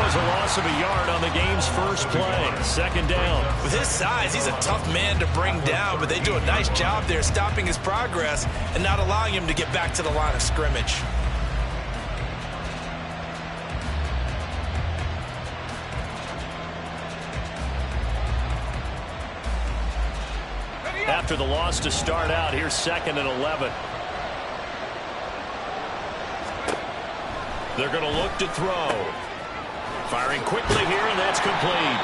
draws a loss of a yard on the game's first play. Second down. With his size, he's a tough man to bring down, but they do a nice job there stopping his progress and not allowing him to get back to the line of scrimmage. After the loss to start out, here's 2nd and 11. They're going to look to throw. Firing quickly here, and that's complete.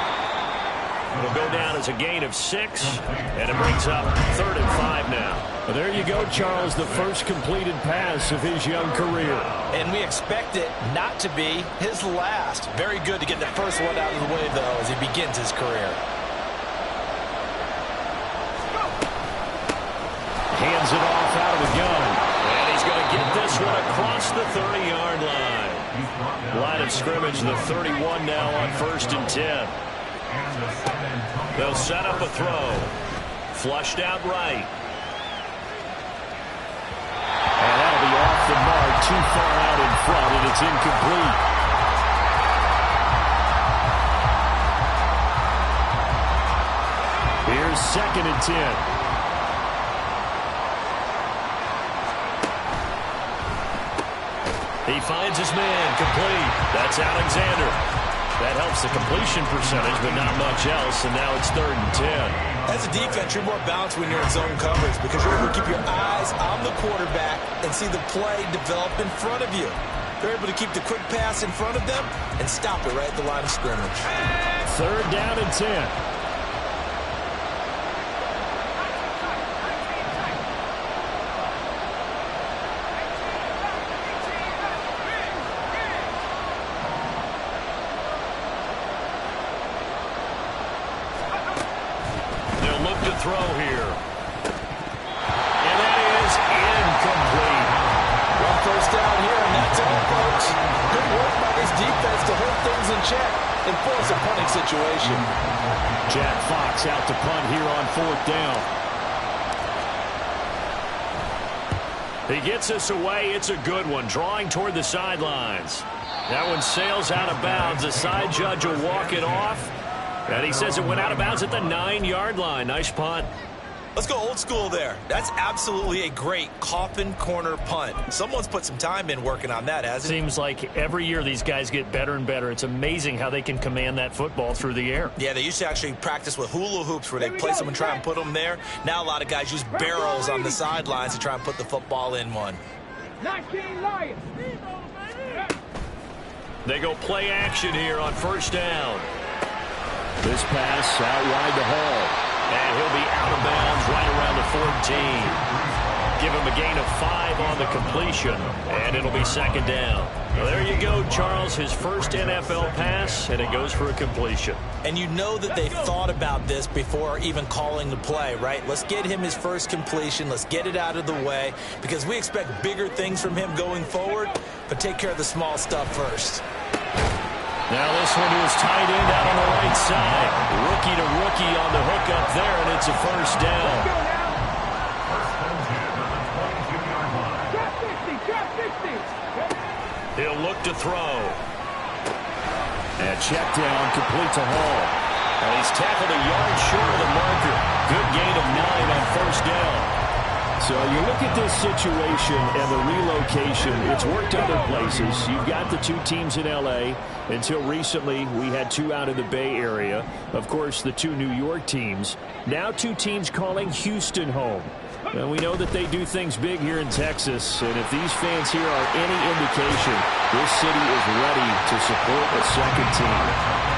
It'll go down as a gain of 6, and it brings up 3rd and 5 now. Well, there you go, Charles, the first completed pass of his young career. And we expect it not to be his last. Very good to get the first one out of the way, though, as he begins his career. Hands it off out of the gun. And he's going to get this one across the 30-yard line. Line of scrimmage, the 31 now on 1st and 10. They'll set up a throw. Flushed out right. And that'll be off the mark, too far out in front, and it's incomplete. Here's 2nd and 10. He finds his man, complete. That's Alexander. That helps the completion percentage, but not much else, and now it's 3rd and 10. As a defense, you're more balanced when you're in zone coverage because you're able to keep your eyes on the quarterback and see the play develop in front of you. They're able to keep the quick pass in front of them and stop it right at the line of scrimmage. 3rd down and 10. Throw here. And that is incomplete. One first down here, and that's all, folks. Good work by this defense to hold things in check and force a punting situation. Jack Fox out to punt here on 4th down. He gets us away. It's a good one. Drawing toward the sidelines. That one sails out of bounds. The side judge will walk it off. And he says it went out of bounds at the 9-yard line. Nice punt. Let's go old school there. That's absolutely a great coffin corner punt. Someone's put some time in working on that, hasn't it? Seems like every year these guys get better and better. It's amazing how they can command that football through the air. Yeah, they used to actually practice with hula hoops where they place them and try and put them there. Now a lot of guys use barrels on the sidelines to try and put the football in one. 19 Lions. They go play action here on 1st down. This pass out wide to Hall. And he'll be out of bounds right around the 14. Give him a gain of 5 on the completion, and it'll be 2nd down. Well, there you go, Charles, his first NFL pass, and it goes for a completion. And you know that they thought about this before even calling the play, right? Let's get him his first completion. Let's get it out of the way because we expect bigger things from him going forward, but take care of the small stuff first. Now this one is tight end out on the right side. Rookie to rookie on the hook up there, and it's a 1st down. He'll look to throw. And check down, complete to Hall. And he's tackled a yard short of the marker. Good gain of 9 on 1st down. So you look at this situation and the relocation. It's worked other places. You've got the 2 teams in L.A. Until recently, we had 2 out of the Bay Area. Of course, the 2 New York teams. Now 2 teams calling Houston home. And we know that they do things big here in Texas. And if these fans here are any indication, this city is ready to support a second team.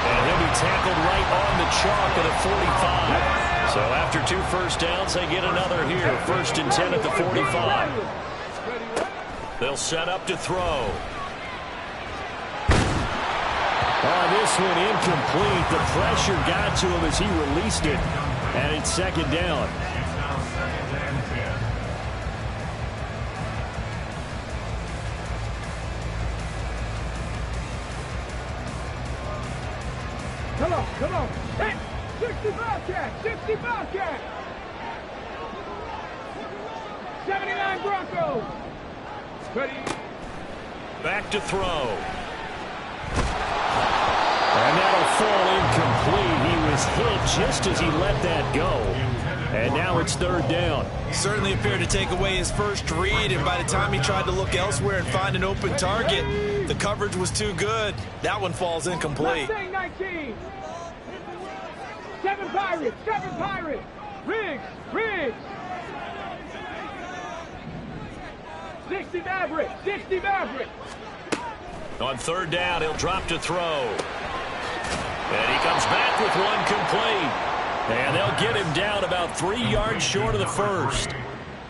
And he'll be tackled right on the chalk at a 45. So after 2 first downs, they get another here. 1st and 10 at the 45. They'll set up to throw. Oh, this one incomplete. The pressure got to him as he released it. And it's 2nd down. Come on. Hey, 60 Bobcat. 60 Bobcat. 79 Broncos. Ready. Back to throw. And that'll fall incomplete. He was hit just as he let that go. And now it's third down. Certainly appeared to take away his first read, and by the time he tried to look elsewhere and find an open target, the coverage was too good. That one falls incomplete. 19. 7 Pirates, 7 Pirates. Riggs. 60 Mavericks, 60 Mavericks. On third down, he'll drop to throw. And he comes back with one complete. And they'll get him down about 3 yards short of the first.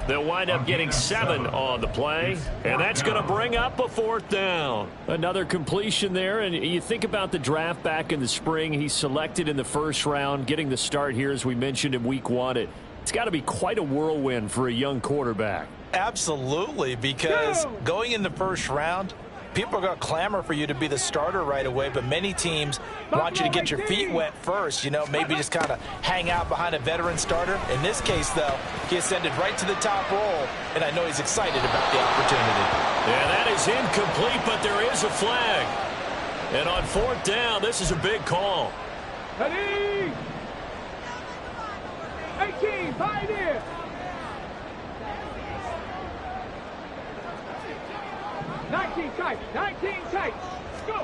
They'll wind up getting 7 on the play, and that's going to bring up a fourth down. Another completion there, and you think about the draft back in the spring. He's selected in the first round, getting the start here, as we mentioned in week 1. It's got to be quite a whirlwind for a young quarterback. Absolutely, because going in the first round, people are going to clamor for you to be the starter right away, but many teams want you to get your feet wet first, maybe just kind of hang out behind a veteran starter. In this case, though, he ascended right to the top roll, and I know he's excited about the opportunity. Yeah, that is incomplete, but there is a flag. And on fourth down, this is a big call. 18, Pioneer. Nineteen tight. Go.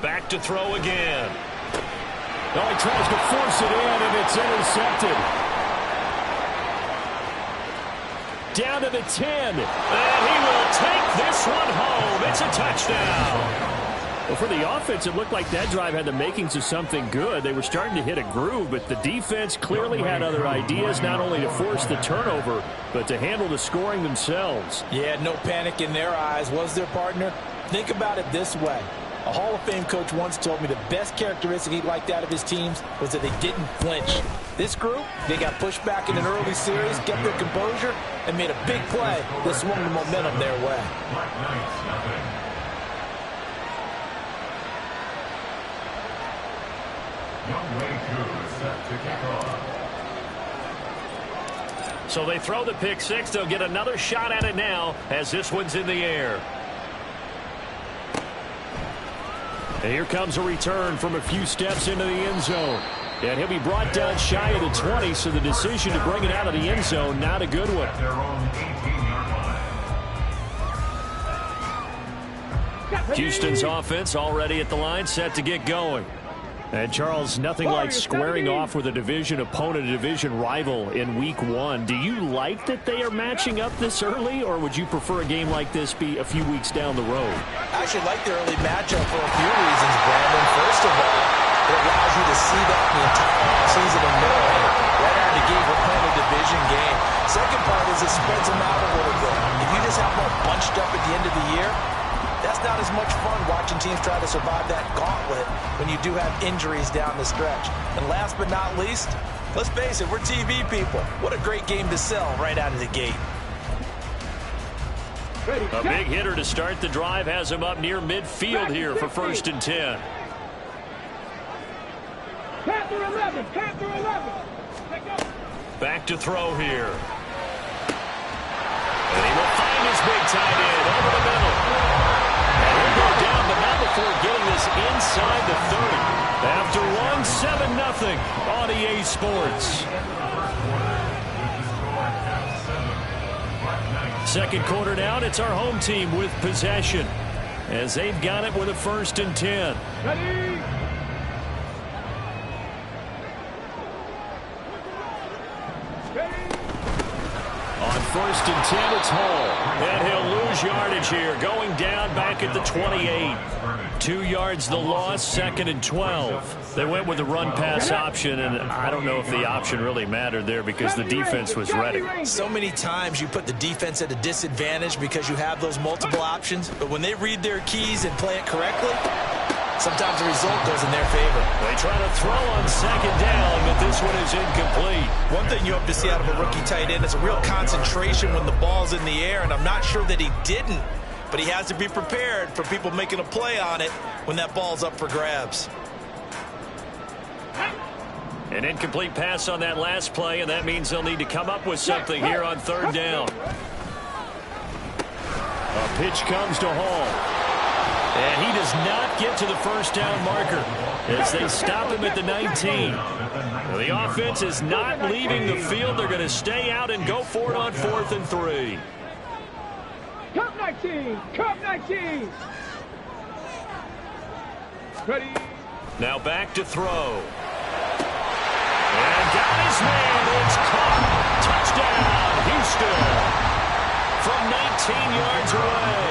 Back to throw again. Oh, he tries to force it in, and it's intercepted. Down to the 10. And he will take this one home. It's a touchdown. Well, for the offense, it looked like that drive had the makings of something good. They were starting to hit a groove, but the defense clearly had other ideas, not only to force the turnover, but to handle the scoring themselves. Yeah, no panic in their eyes, was their partner? Think about it this way. A Hall of Fame coach once told me the best characteristic he liked out of his teams was that they didn't flinch. This group, they got pushed back in an early series, kept their composure, and made a big play that swung the momentum their way. So they throw the pick six. They'll get another shot at it now as this one's in the air. And here comes a return from a few steps into the end zone. And he'll be brought down shy of the 20, so the decision to bring it out of the end zone, not a good one. Houston's offense already at the line, set to get going. And, Charles, nothing like squaring off with a division opponent, a division rival in week 1. Do you like that they are matching up this early, or would you prefer a game like this be a few weeks down the road? I actually like the early matchup for a few reasons, Brandon. First of all, it allows you to see that the entire season and know, hey, right out of the gate, we're playing a division game. Second part is it spreads them out a little bit. If you just have them all bunched up at the end of the year, that's not as much fun watching teams try to survive that gauntlet when you do have injuries down the stretch. And last but not least, let's face it, we're TV people. What a great game to sell right out of the gate. A big hitter to start the drive has him up near midfield here for 1st and 10. Panther 11. Back to throw here. And he will find his big tight end over the middle. And he'll go down, but not before getting this inside the 30. After one, 7-0 on EA Sports. Second quarter down, it's our home team with possession, as they've got it with a 1st and 10. Ready. On 1st and 10, it's Hall. And he'll lose yardage here, going down back at the 28. 2 yards the loss, 2nd and 12. They went with the run-pass option, and I don't know if the option really mattered there because the defense was ready. So many times you put the defense at a disadvantage because you have those multiple options, but when they read their keys and play it correctly, sometimes the result goes in their favor. They try to throw on 2nd down, but this one is incomplete. One thing you hope to see out of a rookie tight end is a real concentration when the ball's in the air, and I'm not sure that he didn't, but he has to be prepared for people making a play on it when that ball's up for grabs. An incomplete pass on that last play, and that means they'll need to come up with something here on 3rd down. A pitch comes to Hall. And he does not get to the first down marker as they stop him at the 19. Now, the offense is not leaving the field. They're going to stay out and go for it on 4th and 3. Cup 19! Cup 19! Ready? Now back to throw. And got his man. It's caught. Touchdown, Houston. From 19 yards away.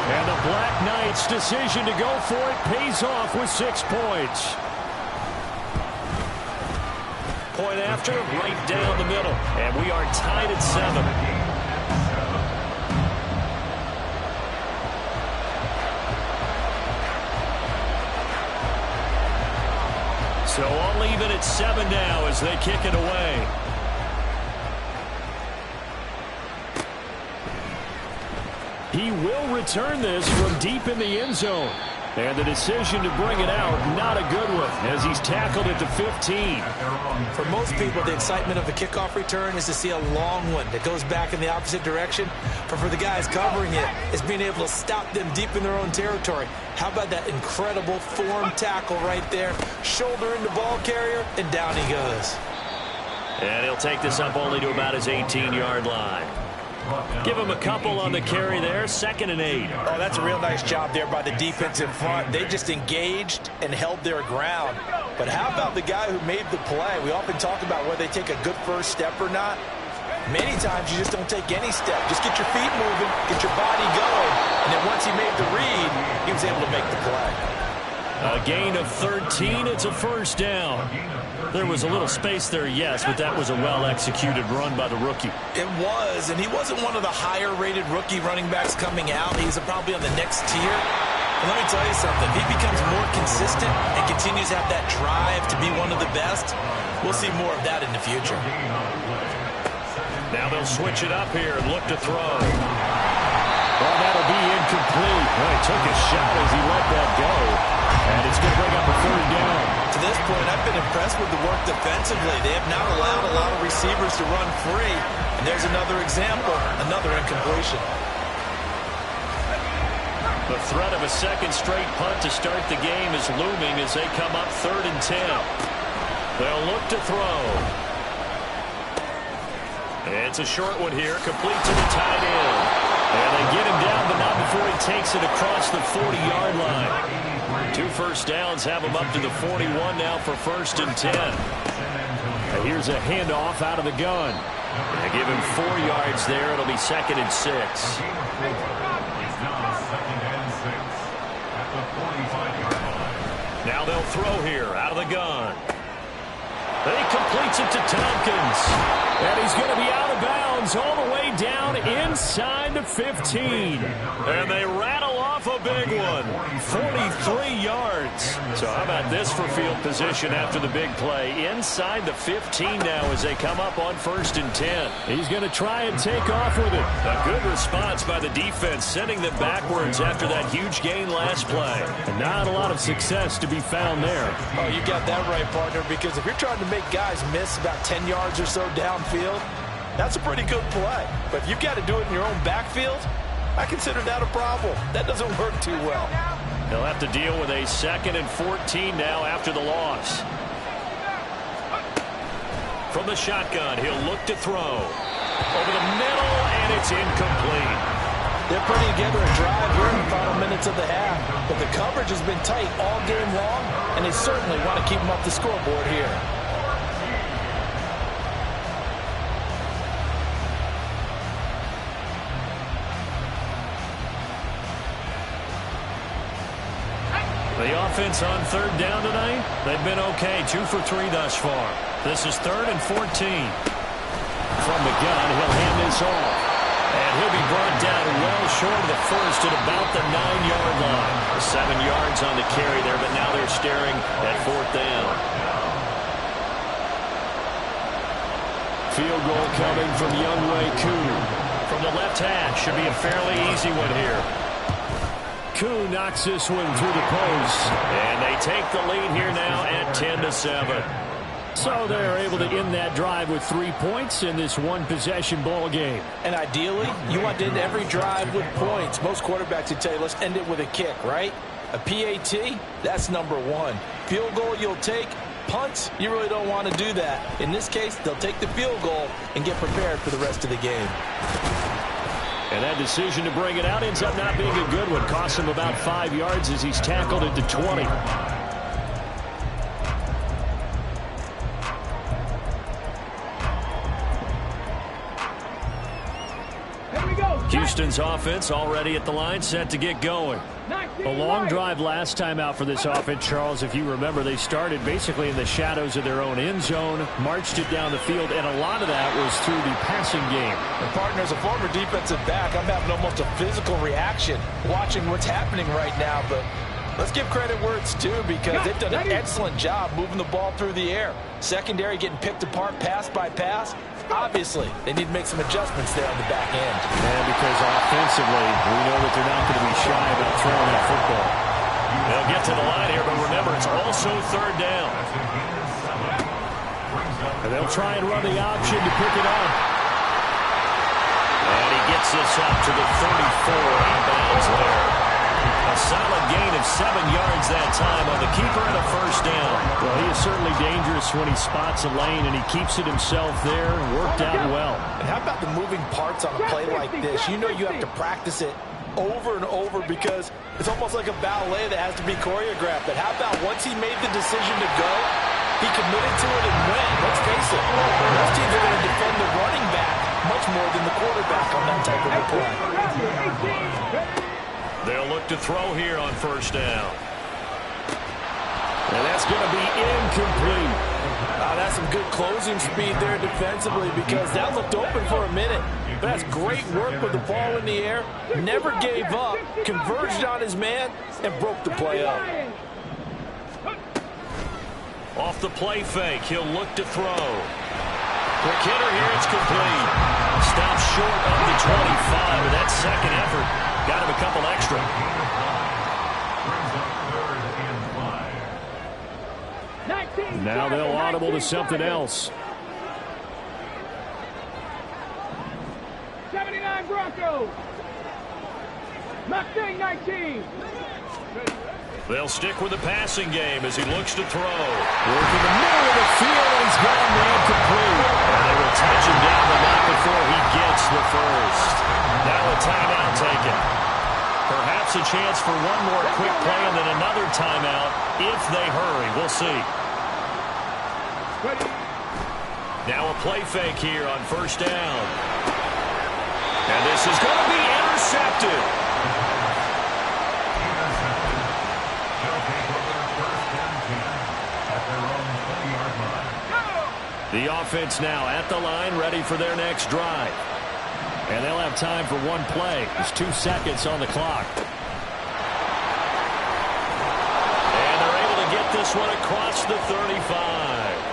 And the Black Knights' decision to go for it pays off with 6 points. Point after, right down the middle. And we are tied at 7. So all even at 7 now as they kick it away. He will return this from deep in the end zone. And the decision to bring it out, not a good one, as he's tackled at the 15. For most people, the excitement of a kickoff return is to see a long one that goes back in the opposite direction. But for the guys covering it, it's being able to stop them deep in their own territory. How about that incredible form tackle right there? Shoulder into ball carrier, and down he goes. And he'll take this up only to about his 18-yard line. Give him a couple on the carry there, 2nd and 8. Oh, that's a real nice job there by the defensive front. They just engaged and held their ground. But how about the guy who made the play? We often talk about whether they take a good first step or not. Many times you just don't take any step. Just get your feet moving, get your body going. And then once he made the read, he was able to make the play. A gain of 13. It's a first down. There was a little space there, yes, but that was a well-executed run by the rookie. It was, and he wasn't one of the higher-rated rookie running backs coming out. He's probably on the next tier. And let me tell you something. If he becomes more consistent and continues to have that drive to be one of the best, we'll see more of that in the future. Now they'll switch it up here and look to throw. Well, that'll be incomplete. Well, he took a shot as he let that go. And it's going to bring up a 3rd down. To this point, I've been impressed with the work defensively. They have not allowed a lot of receivers to run free. And there's another example, another incompletion. The threat of a second straight punt to start the game is looming as they come up 3rd and 10. They'll look to throw. It's a short one here, complete to the tight end. And they get him down, but not before he takes it across the 40-yard line. 2 first downs have him up to the 41 now for 1st and 10. And here's a handoff out of the gun. They give him 4 yards there. It'll be 2nd and 6. Now they'll throw here out of the gun. He completes it to Tompkins. And he's going to be out of bounds all the way down inside the 15. And they rattle off a big one. 43 yards. So how about this for field position after the big play? Inside the 15 now as they come up on 1st and 10. He's going to try and take off with it. A good response by the defense, sending them backwards after that huge gain last play. And not a lot of success to be found there. Oh, you got that right, partner, because if you're trying to make guys miss about 10 yards or so downfield, that's a pretty good play. But if you've got to do it in your own backfield, I consider that a problem. That doesn't work too well. They'll have to deal with a 2nd and 14 now after the loss. From the shotgun, he'll look to throw. Over the middle, and it's incomplete. They're putting together a drive here in the final minutes of the half. But the coverage has been tight all game long, and they certainly want to keep them off the scoreboard here. The offense on 3rd down tonight, they've been okay, 2 for 3 thus far. This is 3rd and 14. From the gun, he'll hand this off. And he'll be brought down well short of the first at about the 9-yard line. 7 yards on the carry there, but now they're staring at 4th down. Field goal coming from Younghoe Koo. From the left hash, should be a fairly easy one here. Koo knocks this one through the post. And they take the lead here now at 10-7. So they're able to end that drive with 3 points in this one-possession ball game. And ideally, you want to end every drive with points. Most quarterbacks would tell you, let's end it with a kick, right? A PAT, that's number one. Field goal you'll take. Punts, you really don't want to do that. In this case, they'll take the field goal and get prepared for the rest of the game. And that decision to bring it out ends up not being a good one. Costs him about 5 yards as he's tackled into 20. Houston's offense already at the line, set to get going. A long drive last time out for this offense, Charles. If you remember, they started basically in the shadows of their own end zone, marched it down the field, and a lot of that was through the passing game. And partner, as a former defensive back, I'm having almost a physical reaction watching what's happening right now. But let's give credit where it's due, because they've done an excellent job moving the ball through the air. Secondary getting picked apart pass by pass. Obviously, they need to make some adjustments there on the back end. And because offensively, we know that they're not going to be shy about throwing that football. They'll get to the line here, but remember, it's also third down. And they'll try and run the option to pick it up. And he gets this up to the 34 out of bounds there. A solid gain of 7 yards that time on the keeper and a first down. Well, he is certainly dangerous when he spots a lane, and he keeps it himself there. Worked out well. And how about the moving parts on a play like this? You know you have to practice it over and over, because it's almost like a ballet that has to be choreographed. But how about once he made the decision to go, he committed to it and went. Let's face it, most teams are going to defend the running back much more than the quarterback on that type of a play. They'll look to throw here on first down. And that's going to be incomplete. That's some good closing speed there defensively, because that looked open for a minute. But that's great work with the ball in the air. Never gave up, converged on his man, and broke the play up. Off the play fake, he'll look to throw. Quick hitter here, it's complete. Stops short of the 25, and that second effort got him a couple extra. Now they'll audible to something else. 79 Broncos. Mustang 19. They'll stick with the passing game as he looks to throw. Working the middle of the field, and he's got him incomplete. And they will touch him down, but not before he gets the first. Now a timeout taken. Perhaps a chance for one more quick play and then another timeout if they hurry. We'll see. Now a play fake here on first down. And this is going to be intercepted. The offense now at the line, ready for their next drive. And they'll have time for one play. There's 2 seconds on the clock. And they're able to get this one across the 35.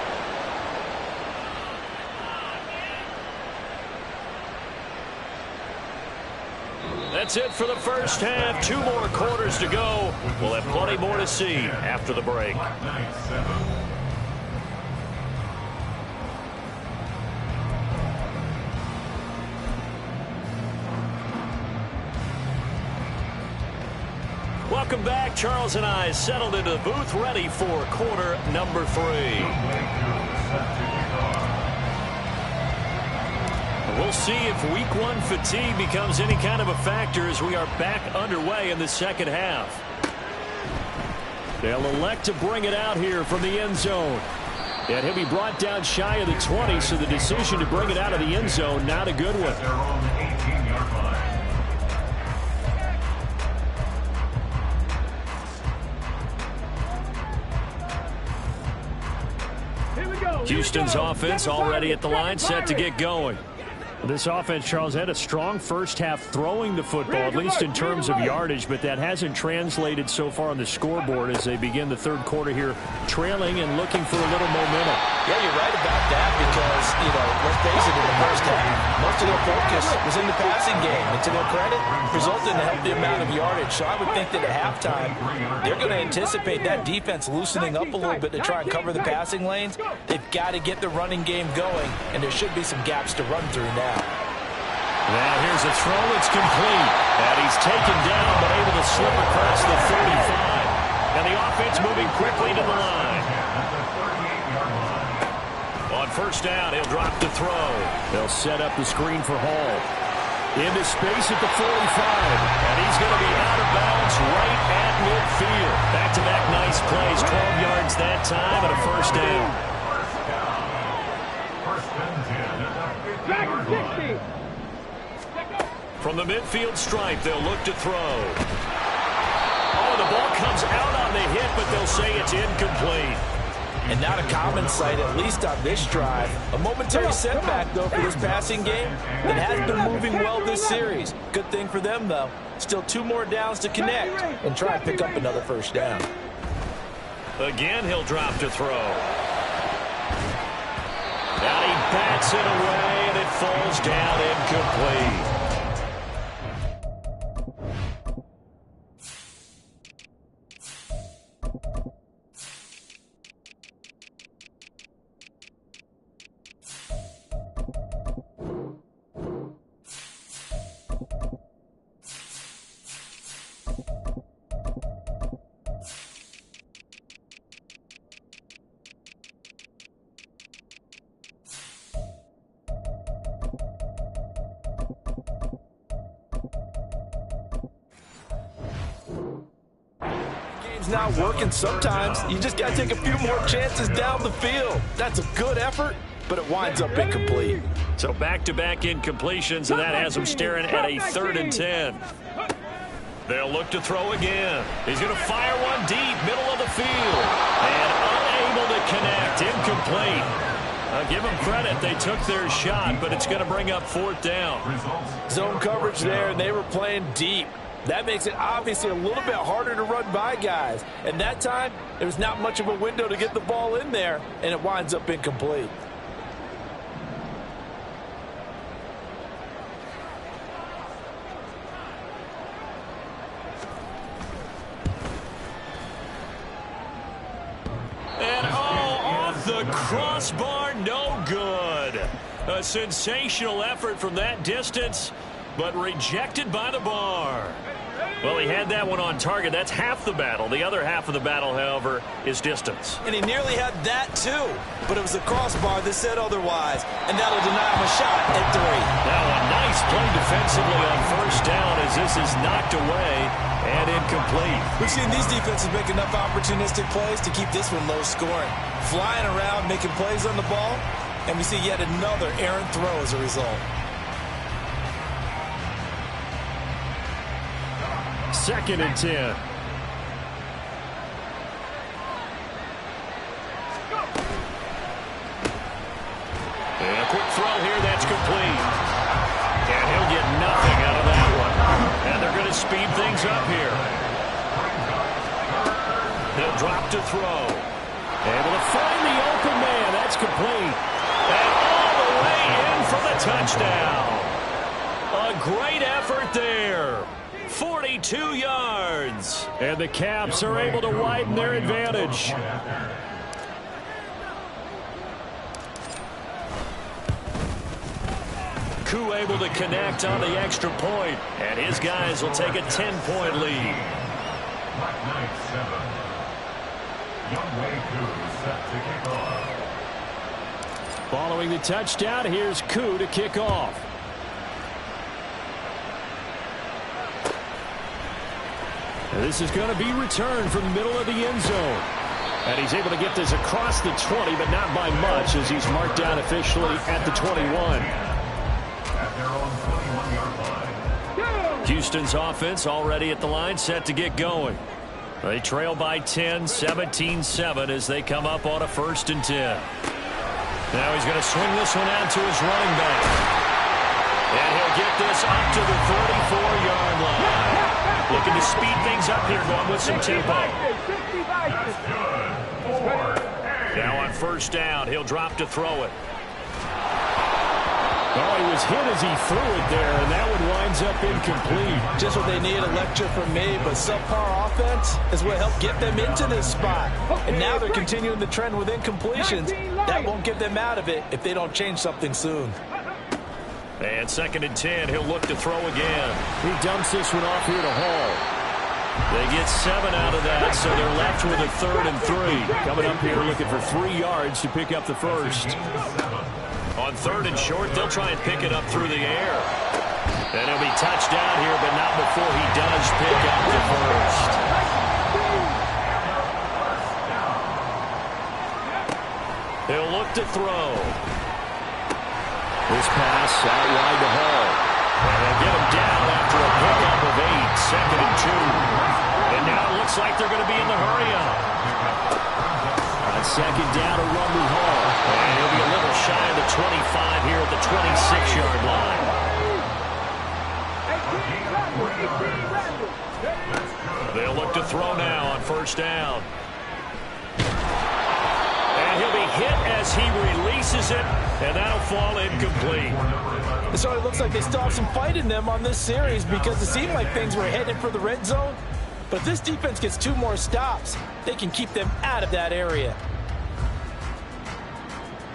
That's it for the first half. 2 more quarters to go. We'll have plenty more to see after the break. Welcome back. Charles and I settled into the booth, ready for quarter number 3. We'll see if week 1 fatigue becomes any kind of a factor as we are back underway in the second half. They'll elect to bring it out here from the end zone. And he'll be brought down shy of the 20, so the decision to bring it out of the end zone, not a good one. Houston's offense already at the line, set to get going. This offense, Charles, had a strong first half throwing the football, at least in terms of yardage, but that hasn't translated so far on the scoreboard as they begin the third quarter here, trailing and looking for a little momentum. Yeah, you're right about that because, let's face it, in the first half, most of their focus was in the passing game. And to their credit, resulted in a healthy amount of yardage. So I would think that at halftime, they're going to anticipate that defense loosening up a little bit to try and cover the passing lanes. They've got to get the running game going, and there should be some gaps to run through now. Now here's a throw. It's complete. And he's taken down but able to slip across the 35. And the offense moving quickly to the line. On first down, he'll drop to throw. They'll set up the screen for Hall. Into space at the 45. And he's going to be out of bounds right at midfield. Back-to-back nice plays. 12 yards that time and a first down. From the midfield stripe, they'll look to throw. Oh, the ball comes out on the hit, but they'll say it's incomplete. And not a common sight, at least on this drive. A momentary setback, though, for this passing game that has been moving well this series. Good thing for them, though. Still 2 more downs to connect and try and pick up another first down. Again, he'll drop to throw. Now he bats it away, and it falls down incomplete. Not working sometimes. You just got to take a few more chances down the field. That's a good effort, but it winds up incomplete. So back-to-back incompletions, and that has them staring at a 3rd and 10. They'll look to throw again. He's going to fire one deep, middle of the field, and unable to connect. Incomplete. I'll give them credit. They took their shot, but it's going to bring up 4th down. Zone coverage there, and they were playing deep. That makes it obviously a little bit harder to run by guys. And that time, there's not much of a window to get the ball in there, and it winds up incomplete. And off the crossbar, no good. A sensational effort from that distance, but rejected by the bar. Well, he had that one on target. That's half the battle. The other half of the battle, however, is distance. And he nearly had that, too. But it was the crossbar that said otherwise. And that'll deny him a shot at 3. Now a nice play defensively on first down as this is knocked away and incomplete. We've seen these defenses make enough opportunistic plays to keep this one low scoring. Flying around, making plays on the ball. And we see yet another errant throw as a result. 2nd and 10. And a quick throw here, that's complete. And he'll get nothing out of that one. And they're going to speed things up here. He'll drop to throw. Able to find the open man. That's complete. And all the way in for the touchdown. A great effort there. 42 yards. And the Caps are able to widen their advantage. Koo able to connect on the extra point, and his guys will take a 10-point lead. Following the touchdown, here's Koo to kick off. This is going to be returned from the middle of the end zone. And he's able to get this across the 20, but not by much as he's marked down officially at the 21. Houston's offense already at the line, set to get going. They trail by 10, 17-7 as they come up on a 1st and 10. Now he's going to swing this one out to his running back. And he'll get this up to the 34-yard line. Looking to speed things up here, going with some tempo. Now on first down, he'll drop to throw it. Oh, he was hit as he threw it there, and that one winds up incomplete. Just what they need, a lecture from me, but subpar offense is what helped get them into this spot. And now they're continuing the trend with incompletions. That won't get them out of it if they don't change something soon. And 2nd and 10, he'll look to throw again. He dumps this one off here to Hall. They get 7 out of that, so they're left with a 3rd and 3. Coming up here looking for 3 yards to pick up the first. On 3rd and short, they'll try and pick it up through the air. And he'll be touched down here, but not before he does pick up the first. He'll look to throw. This pass out wide to Hall. And they'll get him down after a pickup of 8, 2nd and 2. And now it looks like they're going to be in the hurry-up. On 2nd down, a run with Hall. And he'll be a little shy of the 25 here at the 26-yard line. They'll look to throw now on first down. And he'll be hit as he releases it, and that'll fall incomplete. So it looks like they still have some fight in them on this series because it seemed like things were headed for the red zone. But if this defense gets 2 more stops, they can keep them out of that area.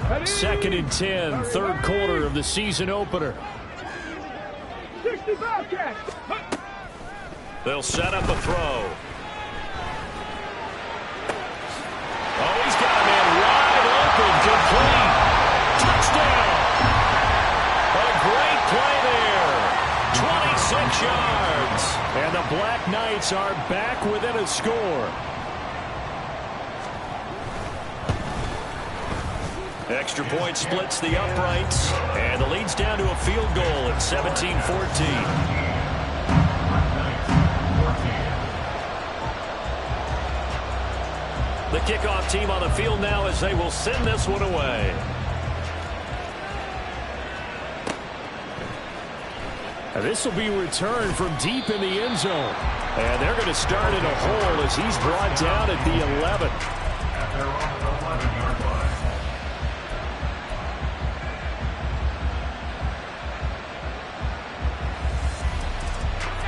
2nd and 10, 3rd quarter of the season opener. 60 Bobcats. They'll set up a throw. Oh, he's got a man wide open, complete. Touchdown. A great play there. 26 yards. And the Black Knights are back within a score. Extra point splits the uprights, and the lead's down to a field goal at 17-14. The kickoff team on the field now as they will send this one away. And this will be returned from deep in the end zone. And they're going to start in a hole as he's brought down at the 11.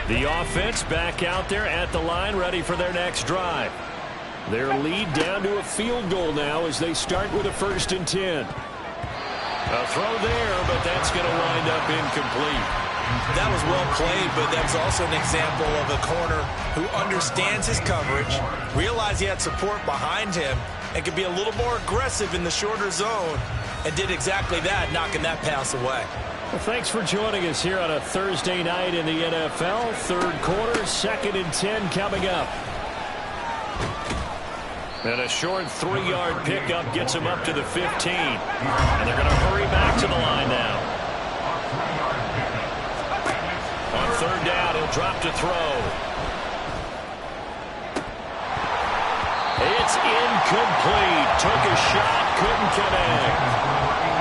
The offense back out there at the line, ready for their next drive. Their lead down to a field goal now as they start with a 1st and 10. A throw there, but that's going to wind up incomplete. That was well played, but that's also an example of a corner who understands his coverage, realized he had support behind him, and could be a little more aggressive in the shorter zone, and did exactly that, knocking that pass away. Well, thanks for joining us here on a Thursday night in the NFL. 3rd quarter, 2nd and 10 coming up. And a short 3-yard pickup gets him up to the 15. And they're going to hurry back to the line now. On 3rd down, he'll drop to throw. It's incomplete. Took a shot, couldn't connect.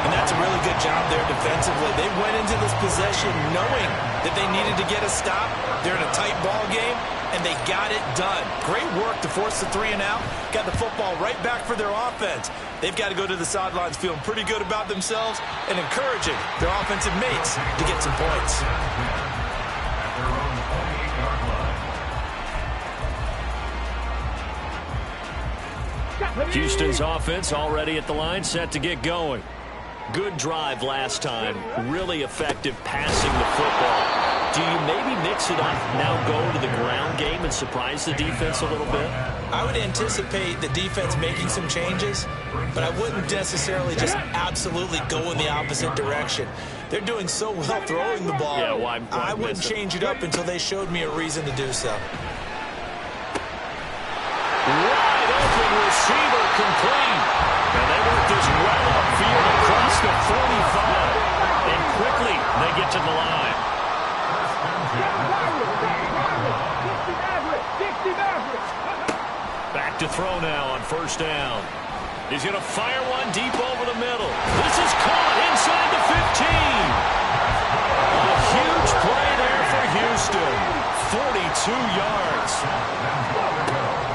And that's a really good job there defensively. They went into this possession knowing that they needed to get a stop. They're in a tight ball game, and they got it done. Great work to force the 3 and out. Got the football right back for their offense. They've got to go to the sidelines feeling pretty good about themselves and encouraging their offensive mates to get some points. Houston's offense already at the line, set to get going. Good drive last time. Really effective passing the football. Do you maybe mix it up, now go to the ground game and surprise the defense a little bit? I would anticipate the defense making some changes, but I wouldn't necessarily just absolutely go in the opposite direction. They're doing so well throwing the ball. Yeah, why I wouldn't change it up until they showed me a reason to do so. Wide open receiver complete. And they work this well upfield across the 45. And quickly they get to the line. Back to throw now on 1st down. He's going to fire one deep over the middle. This is caught inside the 15. Houston. 42 yards.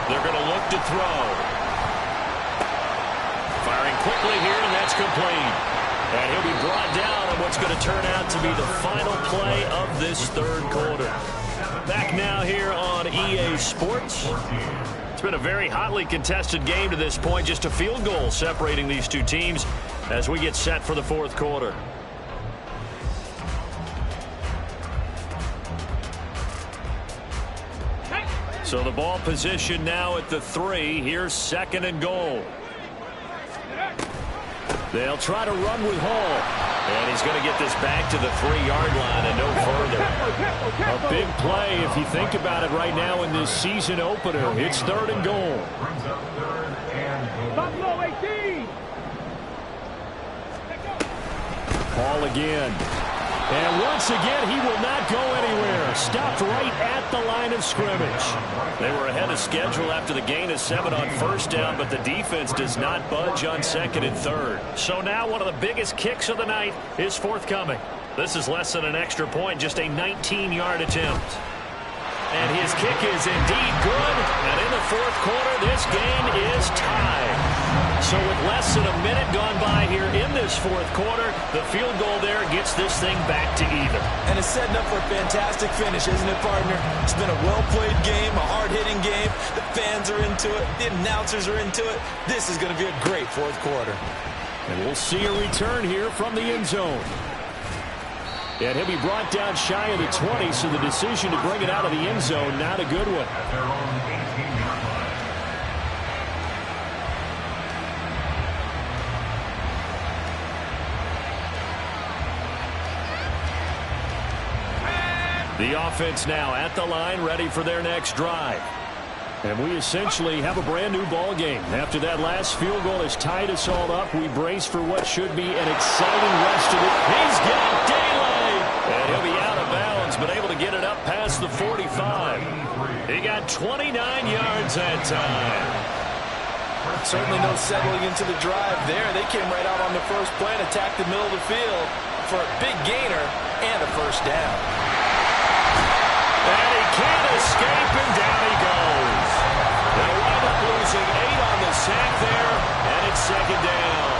They're going to look to throw. Firing quickly here, and that's complete. And he'll be brought down on what's going to turn out to be the final play of this third quarter. Back now here on EA Sports. It's been a very hotly contested game to this point. Just a field goal separating these two teams as we get set for the fourth quarter. So the ball position now at the 3. Here's 2nd and goal. They'll try to run with Hall. And he's going to get this back to the 3-yard line and no further. A big play if you think about it right now in this season opener. It's 3rd and goal. Buffalo 18. Ball again. And once again, he will not go anywhere. Stopped right at the line of scrimmage. They were ahead of schedule after the gain of 7 on first down, but the defense does not budge on 2nd and 3rd. So now one of the biggest kicks of the night is forthcoming. This is less than an extra point, just a 19-yard attempt. And his kick is indeed good. And in the fourth quarter, this game is tied. So with less than a minute gone by here in this fourth quarter, the field goal there gets this thing back to even. And it's setting up for a fantastic finish, isn't it, partner? It's been a well-played game, a hard-hitting game. The fans are into it. The announcers are into it. This is going to be a great fourth quarter. And we'll see a return here from the end zone. And he'll be brought down shy of the 20, so the decision to bring it out of the end zone, not a good one. The offense now at the line, ready for their next drive. And we essentially have a brand new ball game. After that last field goal has tied us all up, we brace for what should be an exciting rest of it. He's got daylight. And he'll be out of bounds, but able to get it up past the 45. He got 29 yards that time. Certainly no settling into the drive there. They came right out on the first play and attacked the middle of the field for a big gainer and a first down. And he can't escape, and down he goes. They wind up losing 8 on the sack there, and it's 2nd down.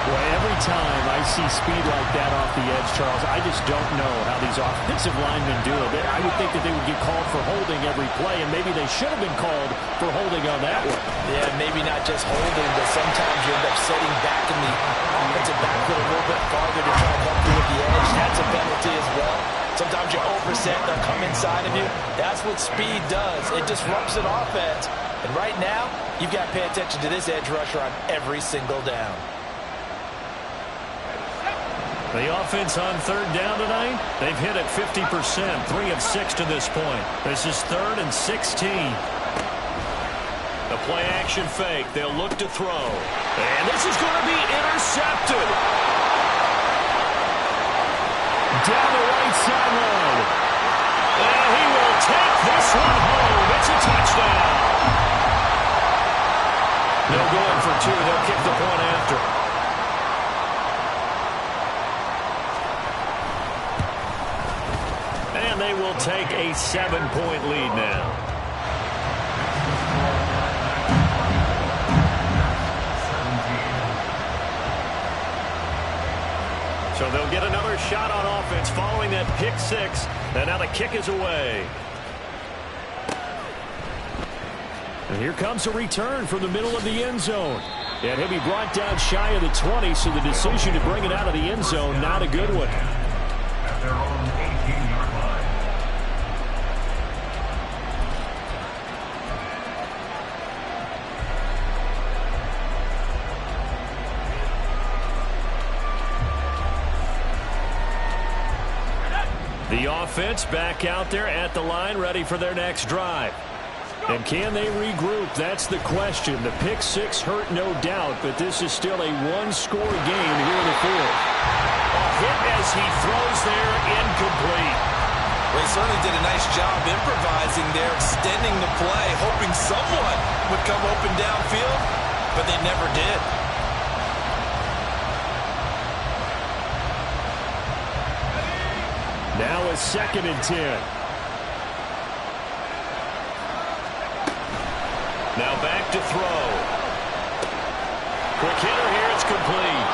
Boy, every time I see speed like that off the edge, Charles, I just don't know how these offensive linemen do it. I would think that they would get called for holding every play, and maybe they should have been called for holding on that one. Yeah, maybe not just holding, but sometimes you end up setting back in the offensive backfield a little bit farther to try and help you with the edge. That's a penalty as well. Sometimes you overset, they'll come inside of you. That's what speed does. It disrupts an offense. And right now, you've got to pay attention to this edge rusher on every single down. The offense on 3rd down tonight, they've hit at 50%, 3 of 6 to this point. This is 3rd and 16. The play action fake, they'll look to throw. And this is going to be intercepted. Down the right sideline. And he will take this one home. It's a touchdown. They'll go in for 2. They'll kick the point after. And they will take a 7-point lead now. So they'll get another shot on offense following that pick 6. And now the kick is away. And here comes a return from the middle of the end zone. And he'll be brought down shy of the 20, so the decision to bring it out of the end zone, not a good one. At their own 18-yard line. The offense back out there at the line, ready for their next drive. And can they regroup? That's the question. The pick 6 hurt, no doubt, but this is still a one-score game here in the fourth. A hit as he throws there, incomplete. Well, he certainly did a nice job improvising there, extending the play, hoping someone would come open downfield, but they never did. Now a 2nd and 10. Now back to throw. Quick hitter here. It's complete.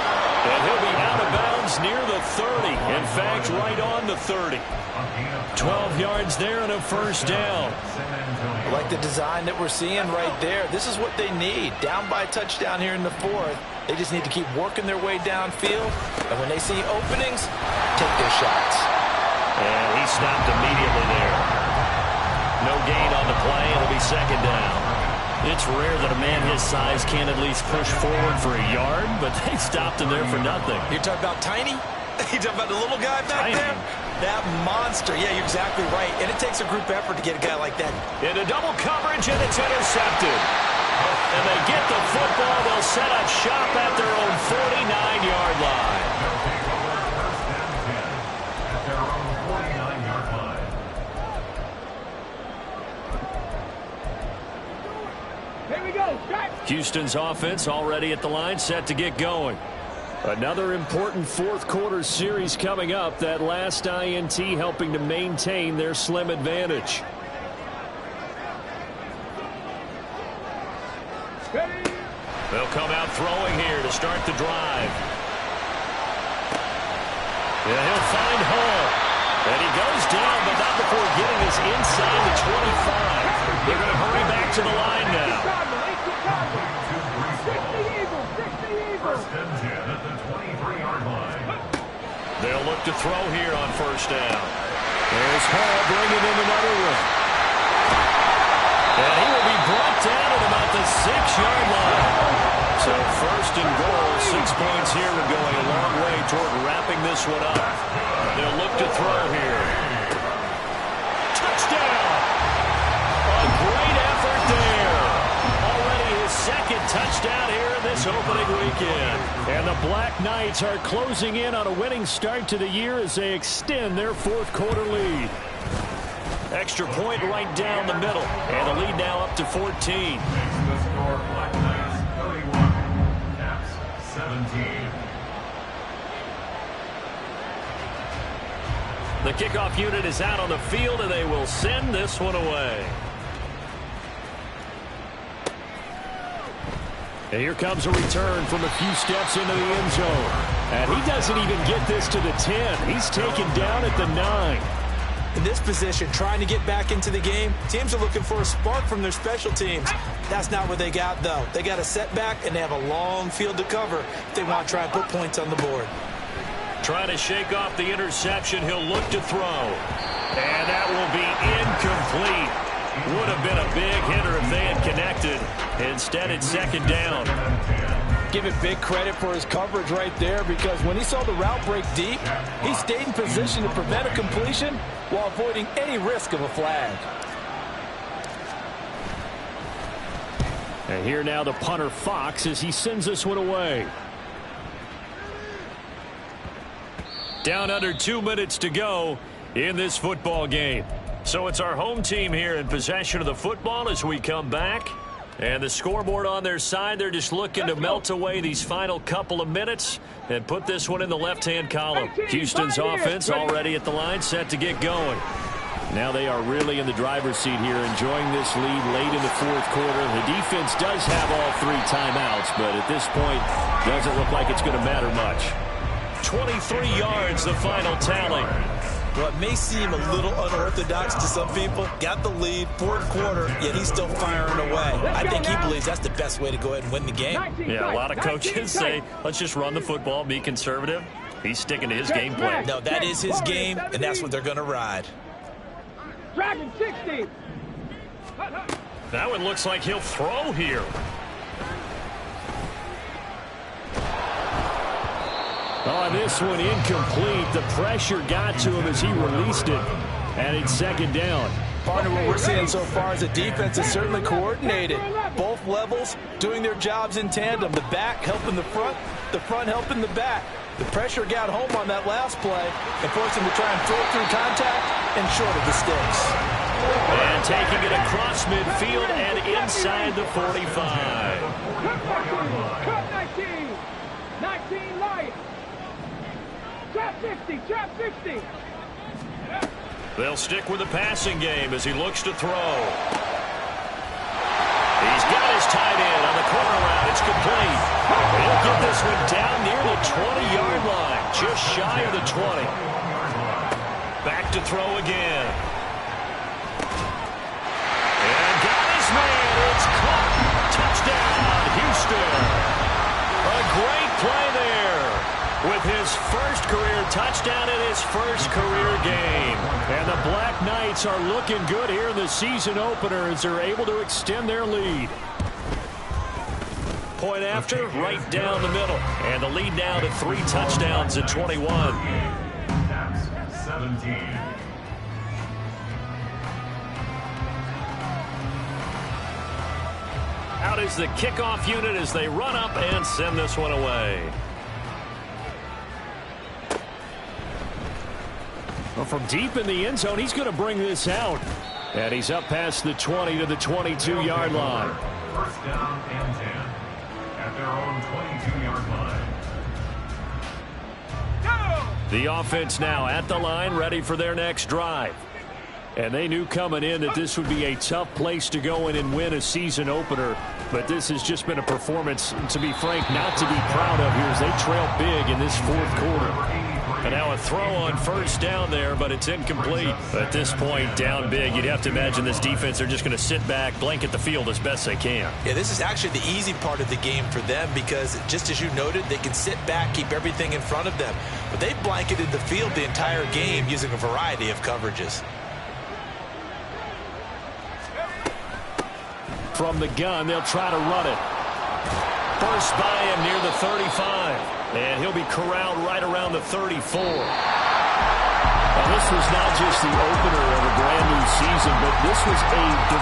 And he'll be out of bounds near the 30. In fact, right on the 30. 12 yards there and a first down. I like the design that we're seeing right there. This is what they need. Down by a touchdown here in the 4th. They just need to keep working their way downfield. And when they see openings, take their shots. And he stopped immediately there. No gain on the play. It'll be 2nd down. It's rare that a man his size can't at least push forward for a yard, but they stopped him there for nothing. You're talking about tiny? You're talking about the little guy back Tiny. there? That monster. Yeah, you're exactly right. And it takes a group effort to get a guy like that. Into double coverage, and it's intercepted. And they get the football. They'll set up shop at their own 49-yard line. At their own 49-yard line. Here we go. Strike. Houston's offense already at the line, set to get going. Another important 4th quarter series coming up. That last INT helping to maintain their slim advantage. Ready. They'll come out throwing here to start the drive. Yeah, he'll find Hall. And he goes down, but not before getting us inside the 25. They're going to hurry back to the line now. First and 10 at the 23-yard line. They'll look to throw here on first down. There's Hall bringing in another one. And he will be brought down at about the 6-yard line. So 1st and goal, 6 points here, and going a long way toward wrapping this one up. They'll look to throw here. Touchdown! A great effort there. Already his 2nd touchdown here in this opening weekend. And the Black Knights are closing in on a winning start to the year as they extend their 4th quarter lead. Extra point right down the middle. And the lead now up to 14. Makes the score Black Knights 31, Caps 17. The kickoff unit is out on the field, and they will send this one away. And here comes a return from a few steps into the end zone. And he doesn't even get this to the 10. He's taken down at the 9. In this position, trying to get back into the game, teams are looking for a spark from their special teams. That's not what they got, though. They got a setback, and they have a long field to cover if they want to try and put points on the board. Trying to shake off the interception. He'll look to throw. And that will be incomplete. Would have been a big hitter if they had connected. Instead, it's 2nd down. Give it big credit for his coverage right there, because when he saw the route break deep, he stayed in position to prevent a completion while avoiding any risk of a flag. And here now the punter Fox as he sends this one away. Down under 2 minutes to go in this football game. So it's our home team here in possession of the football as we come back. And the scoreboard on their side, they're just looking to melt away these final couple of minutes and put this one in the left-hand column. Houston's offense already at the line, set to get going. Now they are really in the driver's seat here, enjoying this lead late in the 4th quarter. The defense does have all 3 timeouts, but at this point, doesn't look like it's going to matter much. 23 yards, the final tally. Well, it may seem a little unorthodox to some people. Got the lead, 4th quarter, yet he's still firing away. I think he believes that's the best way to go ahead and win the game. Yeah, a lot of coaches say, let's just run the football, be conservative. He's sticking to his game plan. No, that is his game, and that's what they're going to ride. Dragon 60. That one looks like he'll throw here. Oh, this one incomplete. The pressure got to him as he released it. And it's 2nd down. Partner, what we're seeing so far is the defense is certainly coordinated. Both levels doing their jobs in tandem. The back helping the front helping the back. The pressure got home on that last play and forced him to try and throw through contact and short of the sticks. And taking it across midfield and inside the 45. Cut 19. 19 light. Trap 60. Trap 60. They'll stick with the passing game as he looks to throw. He's got his tight end on the corner route. It's complete. He'll get this one down near the 20-yard line, just shy of the 20. Back to throw again. And got his man. It's caught. Touchdown, Houston. A great play there with his first career touchdown in his first career game. And the Black Knights are looking good here in the season opener as they're able to extend their lead. Point after, right down the middle. And the lead now to 3 touchdowns at 21. Caps 17. Out is the kickoff unit as they run up and send this one away. Well, from deep in the end zone, he's going to bring this out. And he's up past the 20 to the 22-yard line. First down and 10 at their own 22-yard line. The offense now at the line, ready for their next drive. And they knew coming in that this would be a tough place to go in and win a season opener. But this has just been a performance, to be frank, not to be proud of here as they trail big in this fourth quarter. And now a throw on first down there, but it's incomplete. At this point, down big, you'd have to imagine this defense are just going to sit back, blanket the field as best they can. Yeah, this is actually the easy part of the game for them because, just as you noted, they can sit back, keep everything in front of them. But they blanketed the field the entire game using a variety of coverages. From the gun, they'll try to run it. First by him near the 35. And he'll be corralled right around the 34. Now, this was not just the opener of a brand new season, but this was a